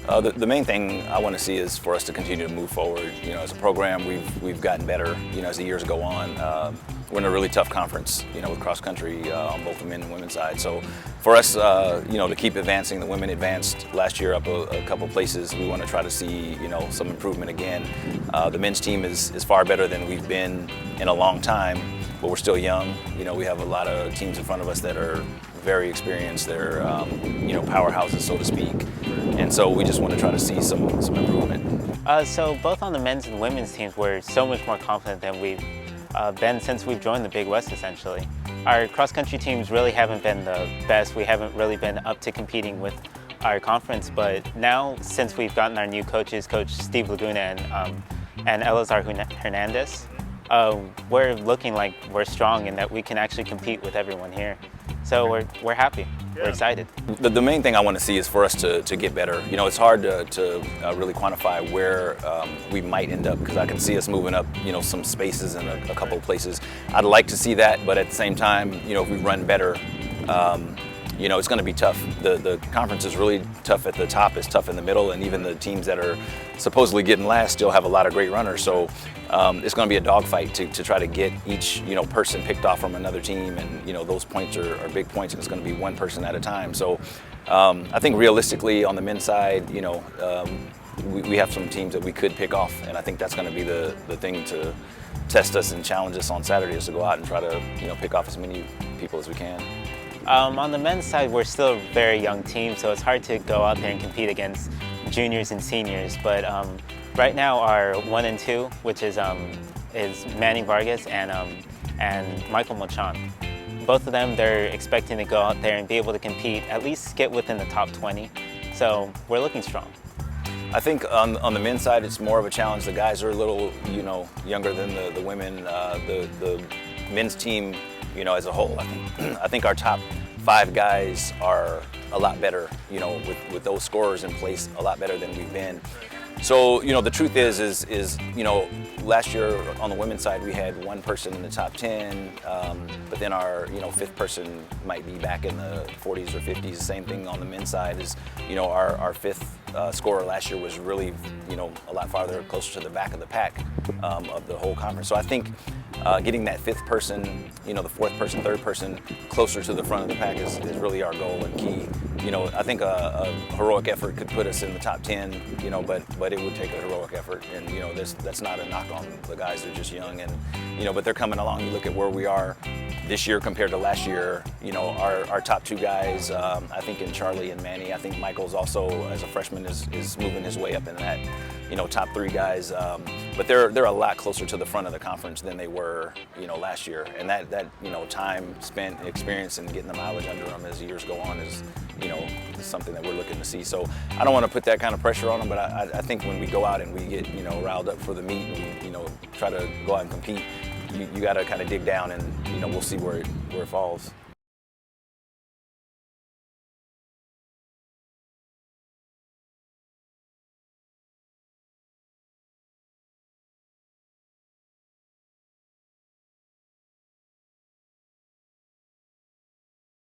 The main thing I want to see is for us to continue to move forward. As a program, we've gotten better. As the years go on, we're in a really tough conference. With cross country on both the men and women's side. So for us, to keep advancing, the women advanced last year up a couple places. We want to try to see some improvement again. The men's team is far better than we've been in a long time, but we're still young. We have a lot of teams in front of us that are very experienced. They're powerhouses, so to speak. And so we just want to try to see some improvement. So both on the men's and women's teams, we're so much more confident than we've been since we've joined the Big West, essentially. Our cross-country teams really haven't been the best. We haven't really been up to competing with our conference, but now, since we've gotten our new coaches, Coach Steve Laguna and Elazar Hernandez, we're looking like we're strong and that we can actually compete with everyone here. So we're happy. We're excited. The main thing I want to see is for us to get better. It's hard to really quantify where we might end up, because I can see us moving up, some spaces in a couple of places. I'd like to see that, but at the same time, if we run better, it's going to be tough. The conference is really tough at the top, it's tough in the middle, and even the teams that are supposedly getting last still have a lot of great runners. So it's going to be a dogfight to try to get each person picked off from another team, and those points are big points, and it's going to be one person at a time. So I think realistically on the men's side, we have some teams that we could pick off, and I think that's going to be the thing to test us and challenge us on Saturday, is to go out and try to pick off as many people as we can. On the men's side, we're still a very young team, so it's hard to go out there and compete against juniors and seniors. But right now, our 1 and 2, which is Manny Vargas and Michael Mochan. Both of them, they're expecting to go out there and be able to compete, at least get within the top 20. So we're looking strong. I think on the men's side, it's more of a challenge. The guys are a little, younger than the women. The men's team, as a whole, I think our top 5 guys are a lot better, with those scorers in place, a lot better than we've been. So, the truth is, last year on the women's side, we had one person in the top 10, but then our, 5th person might be back in the 40s or 50s. Same thing on the men's side is, our 5th scorer last year was really, a lot farther, closer to the back of the pack of the whole conference. So I think getting that 5th person, the 4th person, 3rd person closer to the front of the pack is really our goal and key. I think a heroic effort could put us in the top 10, but it would take a heroic effort, and that's not a knock on the guys. They're just young, and but they're coming along. You look at where we are this year compared to last year. Our top 2 guys, I think in Charlie and Manny. I think Michael's also, as a freshman, is moving his way up in that top 3 guys. But they're a lot closer to the front of the conference than they were last year, and that time spent, experience, and getting the mileage under them as years go on is something that we're looking to see. So I don't want to put that kind of pressure on them, but I think when we go out and we get riled up for the meet, and we try to go out and compete, you got to kind of dig down, and we'll see where it falls.